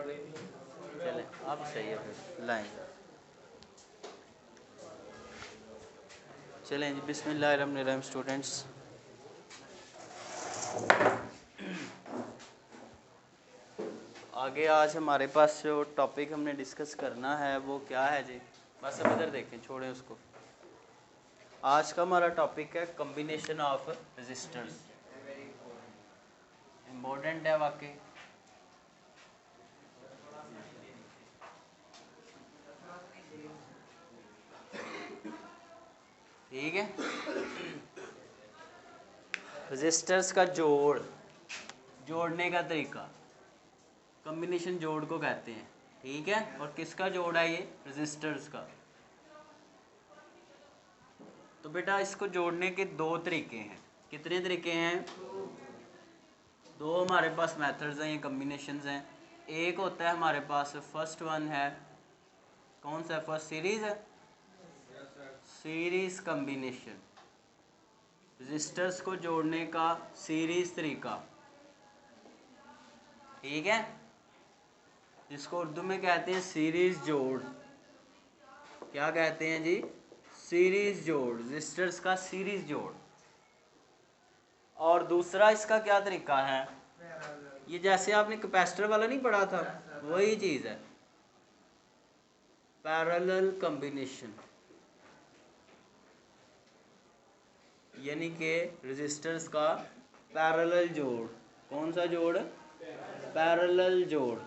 चले अब सही है, फिर लाएंगे। चलें जी, बिस्मिल्लाहिर्रहमानिर्रहीम स्टूडेंट्स। आगे आज हमारे पास जो टॉपिक हमने डिस्कस करना है वो क्या है जी? बस अब इधर देखें, छोड़ें उसको। आज का हमारा टॉपिक है कॉम्बिनेशन ऑफ रेजिस्टर्स। इम्पोर्टेंट है वाकई। ठीक है, रेजिस्टर्स का जोड़ने का तरीका, कॉम्बिनेशन जोड़ को कहते हैं। ठीक है, और किसका जोड़ है ये? रेजिस्टर्स का। तो बेटा इसको जोड़ने के दो तरीके हैं। कितने तरीके हैं? दो हमारे पास मेथड्स हैं, ये कॉम्बिनेशंस हैं। एक होता है हमारे पास, फर्स्ट वन है, कौन सा? फर्स्ट सीरीज है, सीरीज कॉम्बिनेशन। रेजिस्टर्स को जोड़ने का सीरीज तरीका, ठीक है, जिसको उर्दू में कहते हैं सीरीज जोड़। क्या कहते हैं जी? सीरीज जोड़, रेजिस्टर्स का सीरीज जोड़। और दूसरा इसका क्या तरीका है? ये जैसे आपने कैपेसिटर वाला नहीं पढ़ा था, वही चीज है, पैरेलल कॉम्बिनेशन। यानी कि रेजिस्टर्स का पैरेलल जोड़। कौन सा जोड़? पैरेलल जोड़।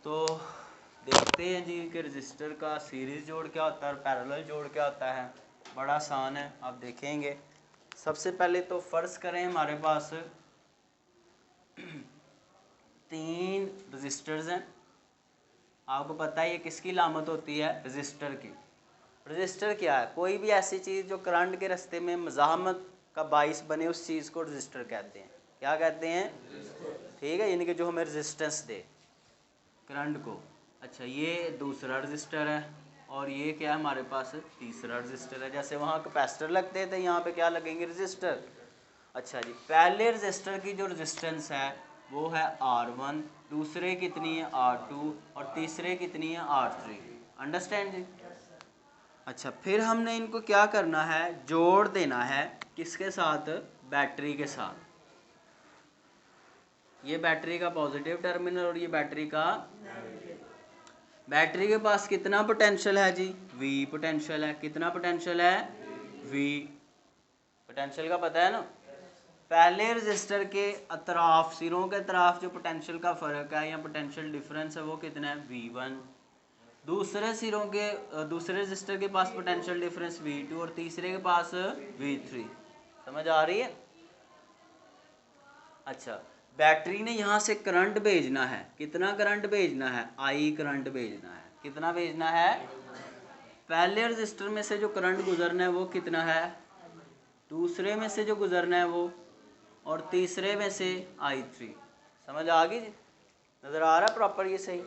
तो देखते हैं जी कि रेजिस्टर का सीरीज जोड़ क्या होता है और पैरेलल जोड़ क्या होता है। बड़ा आसान है, आप देखेंगे। सबसे पहले तो फर्ज करें हमारे पास 3 रेजिस्टर्स हैं। आपको पता है ये किसकी लामत होती है? रेजिस्टर की। रेजिस्टर क्या है? कोई भी ऐसी चीज़ जो करंट के रास्ते में मज़ाहमत का बाइस बने, उस चीज़ को रेजिस्टर कहते हैं। क्या कहते हैं? ठीक है, यानी कि जो हमें रेजिस्टेंस दे करंट को। अच्छा, ये दूसरा रेजिस्टर है और ये क्या है हमारे पास? तीसरा रेजिस्टर है। जैसे वहाँ कैपेसिटर लगते थे, यहाँ पे क्या लगेंगे? रेजिस्टर। अच्छा जी, पहले रेजिस्टर की जो रेजिस्टेंस है वो है R1, दूसरे कितनी है? R2 और तीसरे कितनी है? R3। अंडरस्टैंड जी? अच्छा, फिर हमने इनको क्या करना है? जोड़ देना है। किसके साथ? बैटरी के साथ। ये बैटरी का पॉजिटिव टर्मिनल और ये बैटरी का। बैटरी के पास कितना पोटेंशियल है जी? V पोटेंशियल है। कितना पोटेंशियल है? V। पोटेंशियल का पता है ना? पहले रेजिस्टर के अतराफ, सिरों के अतराफ जो पोटेंशियल का फ़र्क है या पोटेंशियल डिफरेंस है वो कितना है? V1। दूसरे सिरों के दूसरे रेजिस्टर के पास पोटेंशियल डिफरेंस V2 और तीसरे के पास V3। समझ आ रही है? अच्छा, बैटरी ने यहाँ से करंट भेजना है। कितना करंट भेजना है? I करंट भेजना है। कितना भेजना है? पहले रेजिस्टर में से जो करंट गुजरना है वो कितना है? दूसरे में से जो गुजरना है वो, और तीसरे में से I3। समझ आ गई? नज़र आ रहा है प्रॉपर ये? सही।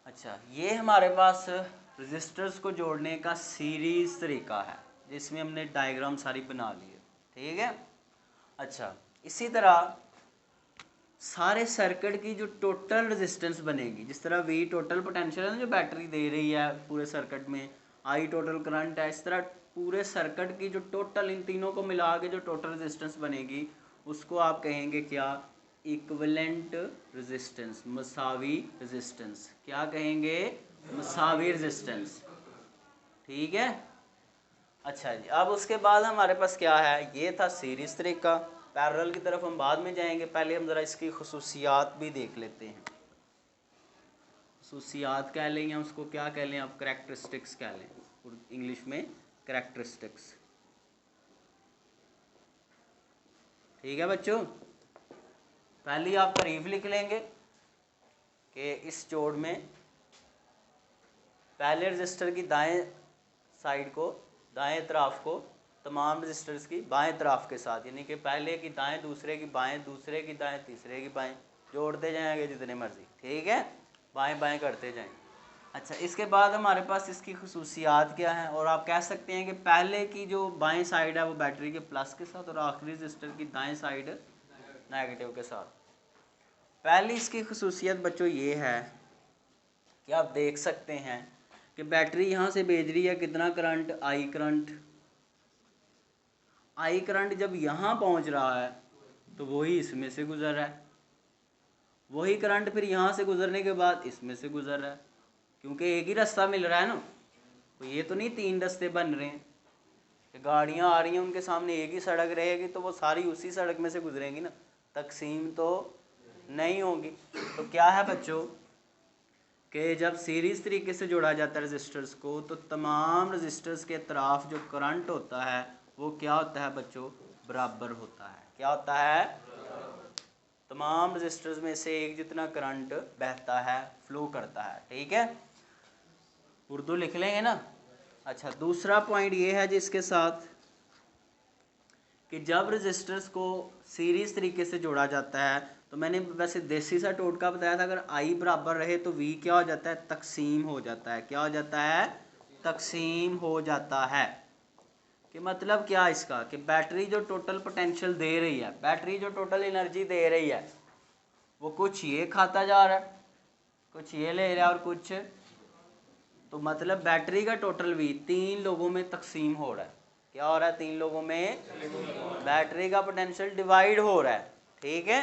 अच्छा, ये हमारे पास रेजिस्टर्स को जोड़ने का सीरीज तरीका है, जिसमें हमने डायग्राम सारी बना ली है। ठीक है। अच्छा, इसी तरह सारे सर्किट की जो टोटल रेजिस्टेंस बनेगी, जिस तरह V टोटल पोटेंशियल है ना जो बैटरी दे रही है पूरे सर्किट में, I टोटल करंट है, इस तरह पूरे सर्किट की जो टोटल, इन तीनों को मिला के जो टोटल रेजिस्टेंस बनेगी उसको आप कहेंगे क्या? इक्विवेलेंट रेजिस्टेंस, मसावी रेजिस्टेंस। क्या कहेंगे? मसावी रेजिस्टेंस। ठीक है। अच्छा जी, अब उसके बाद हमारे पास क्या है? ये था सीरीज तरीका। पैरेलल की तरफ हम बाद में जाएंगे, पहले हम ज़रा इसकी खुसूसियात भी देख लेते हैं। खुसूसियात कह लें या उसको क्या कह लें आप? करैक्टरिस्टिक्स कह लें, इंग्लिश में करैक्टरिस्टिक्स। ठीक है बच्चों, पहले आप तारीफ लिख लेंगे कि इस जोड़ में पहले रजिस्टर की दाएं साइड को, दाएं तरफ को तमाम रजिस्टर्स की बाएं तरफ के साथ, यानी कि पहले की दाएं, दूसरे की बाएं, दूसरे की दाएं, तीसरे की बाएं, जोड़ते जाएंगे जितने मर्जी। ठीक है, बाएं बाएं करते जाएं। अच्छा, इसके बाद हमारे पास इसकी खुसूसियात क्या है? और आप कह सकते हैं कि पहले की जो बाएं साइड है वो बैटरी के प्लस के साथ और आखिरी रजिस्टर की दाएं साइड नेगेटिव के साथ। पहली इसकी खसूसियत बच्चों ये है कि आप देख सकते हैं कि बैटरी यहाँ से भेज रही है कितना current, I current. I current जब यहाँ पहुँच रहा है तो वही इसमें से गुजर रहा है, वही करंट फिर यहाँ से गुजरने के बाद इसमें से गुजर रहा है, क्योंकि एक ही रास्ता मिल रहा है ना। तो ये तो नहीं तीन रास्ते बन रहे हैं, गाड़ियाँ आ रही हैं उनके सामने एक ही सड़क रहेगी तो वो सारी उसी सड़क में से गुजरेंगी ना, तकसीम तो नहीं होगी। तो क्या है बच्चों कि जब सीरीज़ तरीके से जोड़ा जाता है रजिस्टर्स को तो तमाम रजिस्टर्स के अतराफ जो करंट होता है वो क्या होता है बच्चों, बराबर होता है। क्या होता है, तमाम रजिस्टर्स में से एक जितना करंट बहता है, फ्लो करता है। ठीक है, उर्दू लिख लेंगे ना। अच्छा, दूसरा पॉइंट ये है जिसके साथ कि जब रजिस्टर्स को सीरीज़ तरीके से जोड़ा जाता है तो मैंने वैसे देसी सा टोटका बताया था, अगर आई बराबर रहे तो वी क्या हो जाता है, तकसीम हो जाता है। क्या हो जाता है, तकसीम हो जाता है। कि मतलब क्या इसका कि बैटरी जो टोटल पोटेंशियल दे रही है, बैटरी जो टोटल एनर्जी दे रही है वो कुछ ये खाता जा रहा है, कुछ ये ले रहा है और कुछ, तो मतलब बैटरी का टोटल भी तीन लोगों में तकसीम हो रहा है। क्या हो रहा है, तीन लोगों में बैटरी का पोटेंशियल डिवाइड हो रहा है। ठीक है,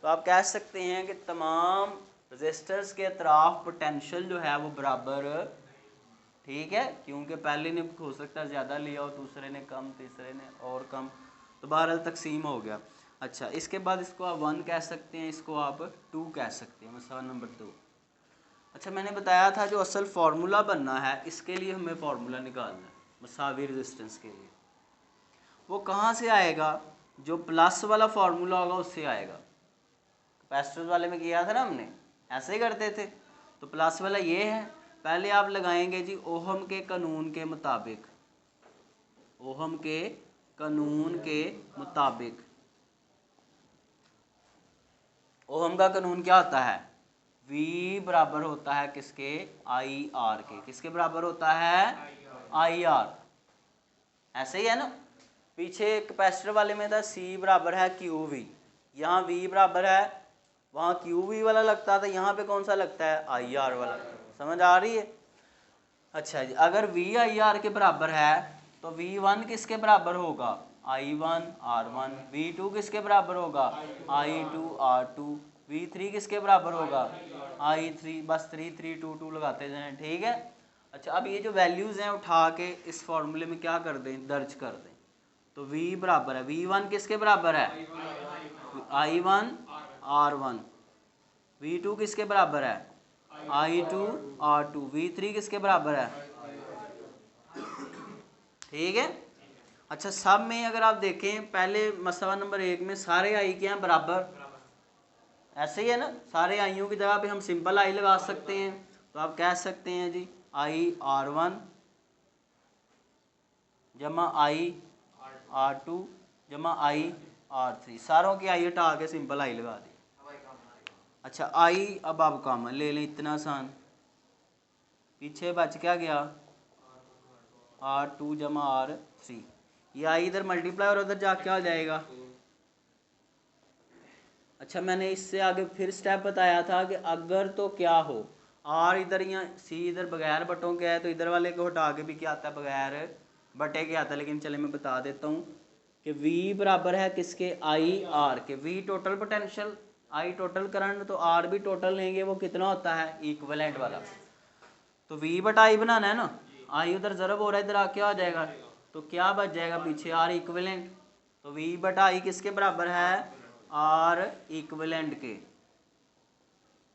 तो आप कह सकते हैं कि तमाम रेजिस्टर्स के अतराफ पोटेंशियल जो है वो बराबर, ठीक है, क्योंकि पहले ने हो सकता है ज़्यादा लिया और दूसरे ने कम, तीसरे ने और कम, तो बहरहाल तकसीम हो गया। अच्छा, इसके बाद इसको आप 1 कह सकते हैं, इसको आप 2 कह सकते हैं, मसला नंबर 2। अच्छा, मैंने बताया था जो असल फार्मूला बनना है इसके लिए हमें फार्मूला निकालना है मसावी रेजिस्टेंस के लिए। वो कहाँ से आएगा, जो प्लस वाला फार्मूला होगा उससे आएगा। कैपेसिटर वाले में किया था ना हमने, ऐसे ही करते थे। तो प्लस वाला ये है, पहले आप लगाएंगे जी ओहम के कानून के मुताबिक, ओहम के कानून के मुताबिक। ओहम का कानून क्या होता है, V बराबर होता है किसके, आई आर के। किसके बराबर होता है, आई आर। ऐसे ही है ना, पीछे कैपेसिटर वाले में था C बराबर है क्यू वी, यहाँ V बराबर है, वहाँ क्यू वी वाला लगता था, यहाँ पे कौन सा लगता है, आई आर वाला। समझ आ रही है। अच्छा जी, अगर V आई आर के बराबर है तो V1 किसके बराबर होगा, I1 R1। V2 किसके बराबर होगा, I2 R2। V3 किसके बराबर होगा, I3। बस 3 3 2 2 लगाते जाएं। ठीक है। अच्छा, अब ये जो वैल्यूज़ हैं उठा के इस फॉर्मूले में क्या कर दें, दर्ज कर दें। तो V बराबर है, V1 किसके बराबर है, I1 R1। V2 किसके बराबर है, I2 R2। V3 किसके बराबर है, ठीक है। अच्छा, सब में अगर आप देखें पहले मसला नंबर 1 में सारे आई क्या हैं, बराबर, ऐसे ही है ना। सारे आईयों की जगह पे हम सिंपल आई लगा सकते हैं, तो आप कह सकते हैं जी आई R1 जमा आई R2 जमा आई R3। सारों की आई हटा के सिंपल आई लगा दी। अच्छा, आई अब आप कॉमन ले लें, इतना आसान। पीछे बच क्या गया, R2 जमा R3। ये आई इधर मल्टीप्लाई और उधर जा क्या हो जाएगा। अच्छा, मैंने इससे आगे फिर स्टेप बताया था कि अगर तो क्या हो, R इधर या C इधर बगैर बटों के है तो इधर वाले को हटा के भी क्या आता है, बगैर बटे के आता है। लेकिन चले मैं बता देता हूँ कि V बराबर है किसके, आई आर के। V टोटल पोटेंशियल, आई टोटल करंट, तो R भी टोटल लेंगे, वो कितना होता है, इक्विवेलेंट वाला। तो V बटा आई बनाना है ना, आई उधर ज़रब हो रहा है, इधर आ क्या हो जाएगा, तो क्या बच जाएगा पीछे, R इक्विवेलेंट। तो V बटा आई किसके बराबर है, R इक्विवेलेंट के।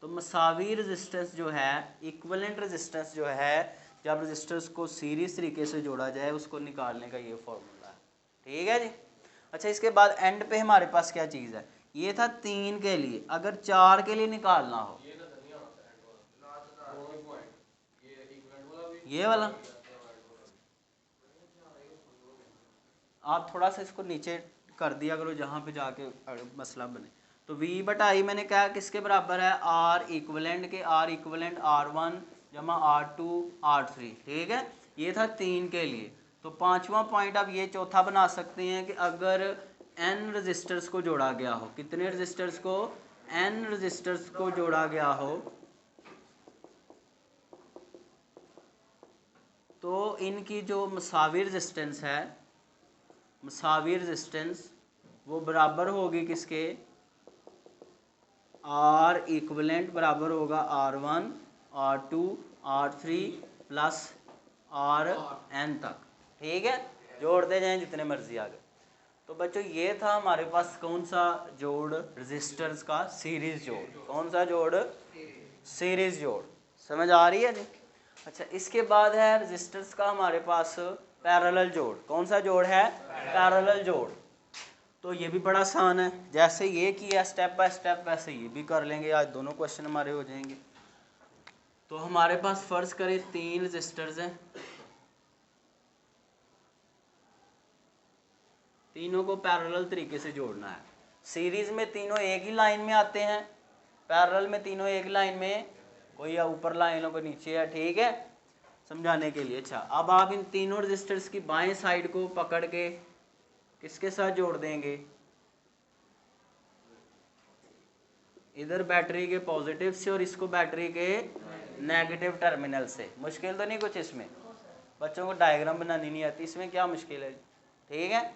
तो मसावी रेजिस्टेंस जो है, इक्विवेलेंट रेजिस्टेंस जो है, जब रेजिस्टेंस को सीरीज तरीके से जोड़ा जाए उसको निकालने का ये फॉर्मूला है। ठीक है जी। अच्छा, इसके बाद एंड पे हमारे पास क्या चीज़ है, ये था 3 के लिए। अगर 4 के लिए निकालना हो, ये वाला आप थोड़ा सा इसको नीचे कर दिया करो जहाँ पे जाके मसला बने। तो V बटा आई मैंने कहा किसके बराबर है, R इक्विवेलेंट के। R इक्विवेलेंट R1 जमा R2 R3। ठीक है, ये था 3 के लिए। तो 5वां पॉइंट आप ये चौथा बना सकते हैं कि अगर N रजिस्टर्स को जोड़ा गया हो, कितने रजिस्टर्स को, n रजिस्टर्स को जोड़ा गया हो तो इनकी जो मसावी रेजिस्टेंस है, मसावी रेजिस्टेंस वो बराबर होगी किसके, R इक्वलेंट बराबर होगा R1 R2 R3 plus Rn तक। ठीक है, जोड़ते जाएं जितने मर्जी आगे। तो बच्चों ये था हमारे पास कौन सा जोड़, रेजिस्टर्स का सीरीज जोड़। कौन सा जोड़, सीरीज जोड़। समझ आ रही है जी। अच्छा, इसके बाद है रेजिस्टर्स का हमारे पास पैरेलल जोड़। कौन सा जोड़ है, पैरेलल जोड़। तो ये भी बड़ा आसान है, जैसे ये किया स्टेप बाय स्टेप वैसे ये भी कर लेंगे। आज दोनों क्वेश्चन हमारे हो जाएंगे। तो हमारे पास फर्ज करें 3 रेजिस्टर्स हैं, तीनों को पैरेलल तरीके से जोड़ना है। सीरीज में तीनों एक ही लाइन में आते हैं, पैरेलल में तीनों एक लाइन में, कोई या ऊपर लाइन हो कोई नीचे है। ठीक है, समझाने के लिए। अच्छा, अब आप इन तीनों रेजिस्टर्स की बाएं साइड को पकड़ के किसके साथ जोड़ देंगे, इधर बैटरी के पॉजिटिव से और इसको बैटरी के नेगेटिव टर्मिनल से। मुश्किल तो नहीं कुछ इसमें, बच्चों को डायग्राम बनानी नहीं आती, इसमें क्या मुश्किल है। ठीक है,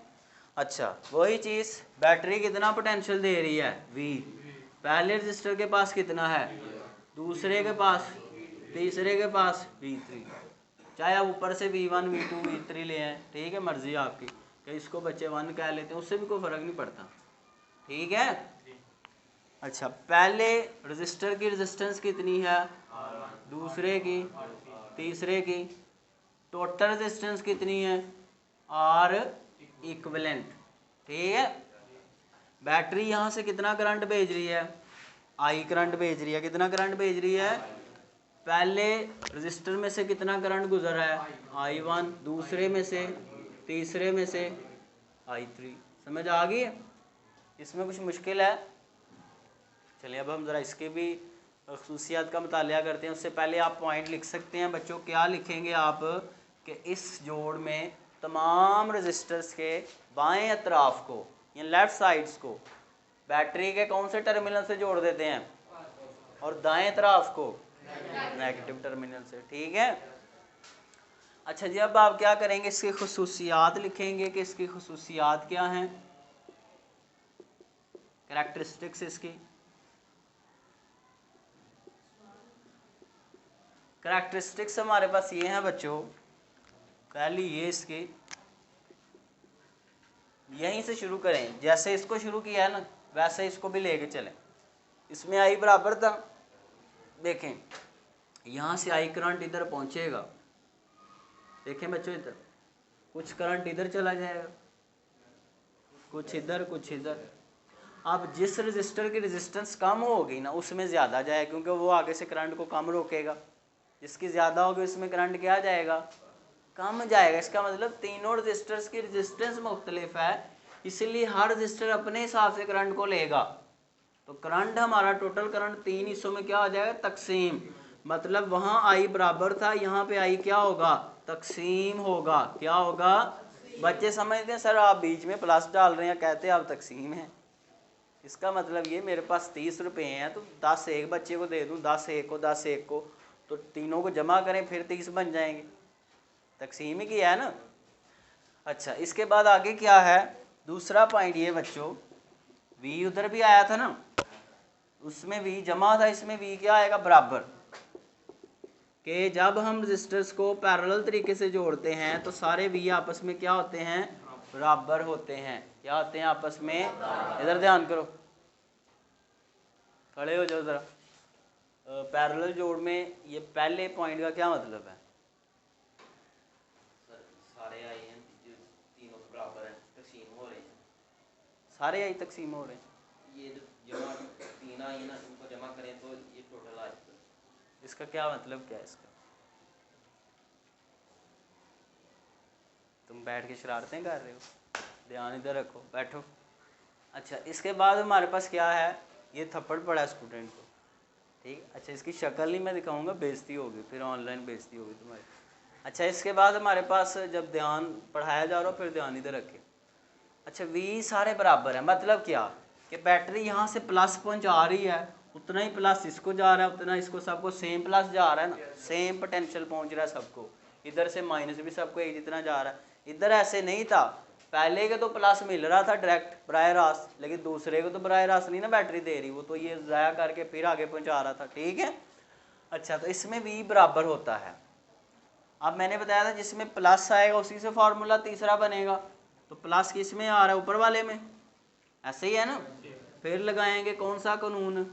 अच्छा वही चीज़, बैटरी कितना पोटेंशियल दे रही है, V। पहले रजिस्टर के पास कितना है, दूसरे के पास, तीसरे के पास V3। चाहे आप ऊपर से V1 V2 V3 ले आए, ठीक है, मर्जी आपकी, कि इसको बच्चे 1 कह लेते हैं, उससे भी कोई फ़र्क नहीं पड़ता। ठीक है, अच्छा पहले रजिस्टर की रेजिस्टेंस कितनी है, दूसरे की, तीसरे की, टोटल रेजिस्टेंस कितनी है, R इक्विवेलेंट। ठीक है, बैटरी यहाँ से कितना करंट भेज रही है, I करंट भेज रही है। कितना करंट भेज रही है, पहले रजिस्टर में से कितना करंट गुजर रहा है, I1, दूसरे में से, तीसरे में से I3। समझ आ गई है, इसमें कुछ मुश्किल है। चलिए अब हम ज़रा इसके भी खसूसियात का मुतालिया करते हैं। उससे पहले आप पॉइंट लिख सकते हैं बच्चों। क्या लिखेंगे आप, कि इस जोड़ में तमाम रजिस्टर्स के बाएं अतराफ को या लेफ़्ट साइड्स को बैटरी के कौन से टर्मिनल से जोड़ देते हैं, और दाएं तरफ को नेगेटिव टर्मिनल से। ठीक है, अच्छा जी, अब आप क्या करेंगे, इसकी खसूसियात लिखेंगे कि इसकी खसूसियात क्या हैं, कैरेक्टरिस्टिक्स इसकी। कैरेक्टरिस्टिक्स हमारे पास ये हैं बच्चों, पहली ये इसकी, यहीं से शुरू करें, जैसे इसको शुरू किया है ना वैसे इसको भी लेके चलें। इसमें I बराबर था, देखें यहाँ से I करंट इधर पहुँचेगा, देखें बच्चों इधर कुछ करंट इधर चला जाएगा, कुछ इधर, कुछ इधर। अब जिस रजिस्टर की रेजिस्टेंस कम होगी ना उसमें ज़्यादा जाएगा, क्योंकि वो आगे से करंट को कम रोकेगा। जिसकी ज़्यादा होगी उसमें करंट क्या जाएगा, कम जाएगा। इसका मतलब तीनों रजिस्टर्स की रेजिस्टेंस मुख्तलिफ है, इसलिए हर रजिस्टर अपने हिसाब से करंट को लेगा। तो करंट हमारा टोटल करंट 3 हिस्सों में क्या हो जाएगा, तकसीम। मतलब वहाँ I बराबर था, यहाँ पे I क्या होगा, तकसीम होगा। क्या होगा, बच्चे समझते हैं सर आप बीच में प्लस डाल रहे हैं, कहते हैं आप तकसीम है। इसका मतलब ये मेरे पास 30 रुपये हैं तो 10 एक बच्चे को दे दूँ, 10 एक को, 10 एक को, तो तीनों को जमा करें फिर 30 बन जाएंगे। तकसीम ही किया है ना। अच्छा, इसके बाद आगे क्या है, दूसरा पॉइंट ये बच्चों, V उधर भी आया था ना, उसमें V जमा था, इसमें V क्या आएगा, बराबर। कि जब हम रजिस्टर्स को पैरेलल तरीके से जोड़ते हैं तो सारे V आपस में क्या होते हैं, बराबर होते हैं। क्या होते हैं आपस में, इधर ध्यान करो, खड़े हो जाओ ज़रा। पैरेलल जोड़ में ये पहले पॉइंट का क्या मतलब है, सारे आई हैं तीनों बराबर हैं, तकसीम हो रहे हैं, सारे आई तकसीम हो रहे हैं। ये जमा 3 आई ना, इनको जमा करें तो ये टोटल आ जाएगा। इसका क्या मतलब, क्या है इसका, तुम बैठ के शरारतें कर रहे हो, ध्यान इधर रखो, बैठो। अच्छा, इसके बाद हमारे पास क्या है, ये थप्पड़ पड़ा स्टूडेंट को, ठीक। अच्छा, इसकी शक्ल नहीं मैं दिखाऊंगा, बेइज्जती होगी, फिर ऑनलाइन बेइज्जती होगी तुम्हारी। अच्छा, इसके बाद हमारे पास जब ध्यान पढ़ाया जा रहा हो फिर ध्यान इधर रखें। अच्छा, V सारे बराबर है, मतलब क्या, कि बैटरी यहाँ से प्लस पहुँचा रही है, उतना ही प्लस इसको जा रहा है, उतना इसको सबको सेम प्लस जा रहा है ना, सेम पोटेंशियल पहुँच रहा है सबको। इधर से माइनस भी सबको एक जितना जा रहा है। इधर ऐसे नहीं था, पहले के तो प्लस मिल रहा था डायरेक्ट बराह रास्त, लेकिन दूसरे को तो बराह रास्त नहीं ना बैटरी दे रही, वो तो ये ज़ाया करके फिर आगे पहुँचा रहा था। ठीक है, अच्छा, तो इसमें V बराबर होता है, अब मैंने बताया था जिसमें प्लस आएगा उसी से फार्मूला तीसरा बनेगा, तो प्लस किस में आ रहा है, ऊपर वाले में, ऐसे ही है ना। फिर लगाएंगे कौन सा कानून,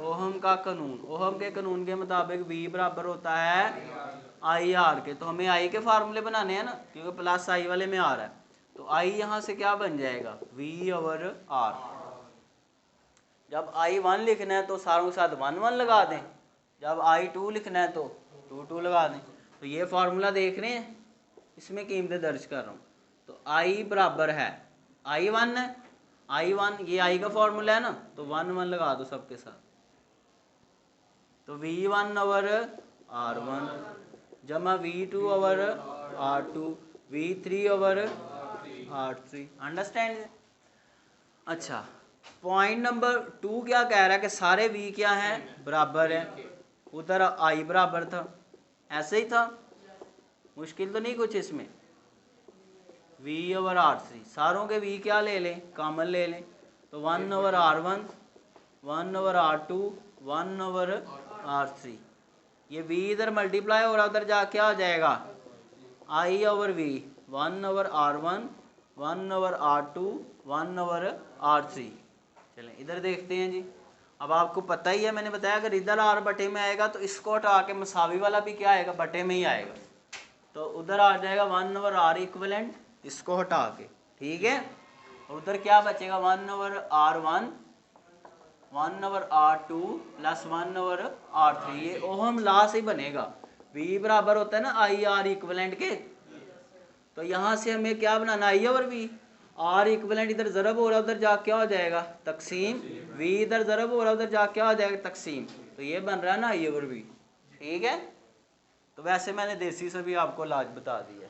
ओहम का कानून। ओहम के कानून के मुताबिक V बराबर होता है IR के, तो हमें I के फार्मूले बनाने हैं ना, क्योंकि प्लस I वाले में आ रहा है, तो I यहाँ से क्या बन जाएगा, V/R। जब I1 लिखना है तो सारों के साथ 1 1 लगा दें, जब I2 लिखना है तो 2 2 लगा दें। तो ये फार्मूला देख रहे हैं, इसमें कीमतें दर्ज कर रहा हूँ। तो I बराबर है I1 है, I1 ये I का फार्मूला है ना, तो 1 1 लगा दो सबके साथ, तो V1/R1 जमा V2/R2 V3/R3। अंडरस्टैंड। अच्छा, पॉइंट नंबर 2 क्या कह रहा है कि सारे V क्या हैं, बराबर हैं। उधर I बराबर था, ऐसे ही था, मुश्किल तो नहीं कुछ इसमें। V/R3 सारों के V क्या ले लें, कॉमन ले लें, तो 1/R1 1/R2 1/R3। ये V इधर मल्टीप्लाई हो रहा, उधर जा क्या आ जाएगा, I/V 1/R1 1/R2 1/R3। चलें इधर देखते हैं जी। अब आपको पता ही है, मैंने बताया अगर इधर R बटे में आएगा तो इसको हटा के मसावी वाला भी क्या आएगा, बटे में ही आएगा, तो उधर आ जाएगा 1/R इक्वलेंट, इसको हटा के। ठीक है, और उधर क्या बचेगा, 1/R1 1/R2 प्लस 1/R3। ये ओहम लॉ से ही बनेगा, V बराबर होता है ना IR इक्वलेंट के, तो यहाँ से हमें क्या बनाना, I/V। R इक्वलेंट इधर ज़रब हो रहा है, उधर जा क्या हो जाएगा, तकसीम। V इधर ज़रब हो रहा है, उधर जा क्या हो जाएगा, तकसीम। तो ये बन रहा है ना I/V। ठीक है, तो वैसे मैंने देसी से भी आपको लाज बता दिया।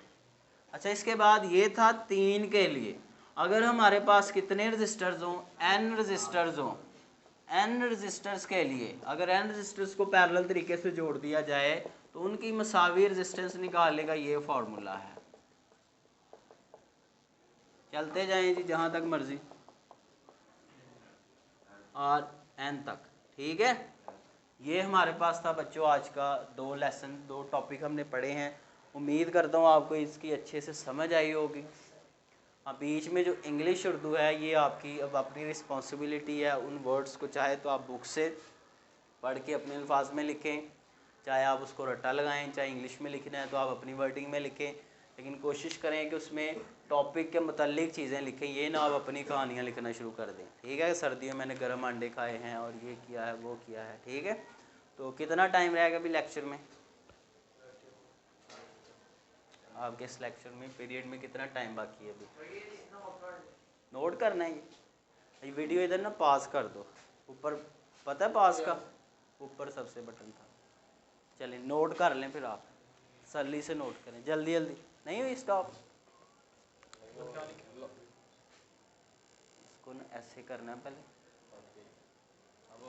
अच्छा, इसके बाद ये था 3 के लिए। अगर हमारे पास कितने रजिस्टर्स हों, N रजिस्टर्स हों, N रजिस्टर्स के लिए अगर N रजिस्टर्स को पैरेलल तरीके से जोड़ दिया जाए तो उनकी मसावी रेजिस्टेंस निकालने का ये फार्मूला है। चलते जाएं जी जहाँ तक मर्जी, और N तक। ठीक है, ये हमारे पास था बच्चों आज का 2 लेसन, 2 टॉपिक हमने पढ़े हैं। उम्मीद करता हूँ आपको इसकी अच्छे से समझ आई होगी। अब बीच में जो इंग्लिश उर्दू है ये आपकी अब अपनी रिस्पॉन्सिबिलिटी है, उन वर्ड्स को चाहे तो आप बुक से पढ़ के अपने अल्फाज में लिखें, चाहे आप उसको रट्टा लगाएं, चाहे इंग्लिश में लिखना है तो आप अपनी वर्डिंग में लिखें, लेकिन कोशिश करें कि उसमें टॉपिक के मुतल्लिक चीज़ें लिखें, ये ना आप अपनी कहानियाँ लिखना शुरू कर दें। ठीक है, सर्दियों में मैंने गर्म अंडे खाए हैं और ये किया है वो किया है। ठीक है, तो कितना टाइम रहेगा अभी लेक्चर में, आपके इस लेक्चर में पीरियड में कितना टाइम बाकी है अभी, नोट करना है। ये वीडियो इधर ना पास कर दो, ऊपर पता है पास का ऊपर सबसे बटन था, चलिए नोट कर लें, फिर आप तसल्ली से नोट करें, जल्दी जल्दी नहीं हुई स्टॉप। इसको ना ऐसे करना है पहले,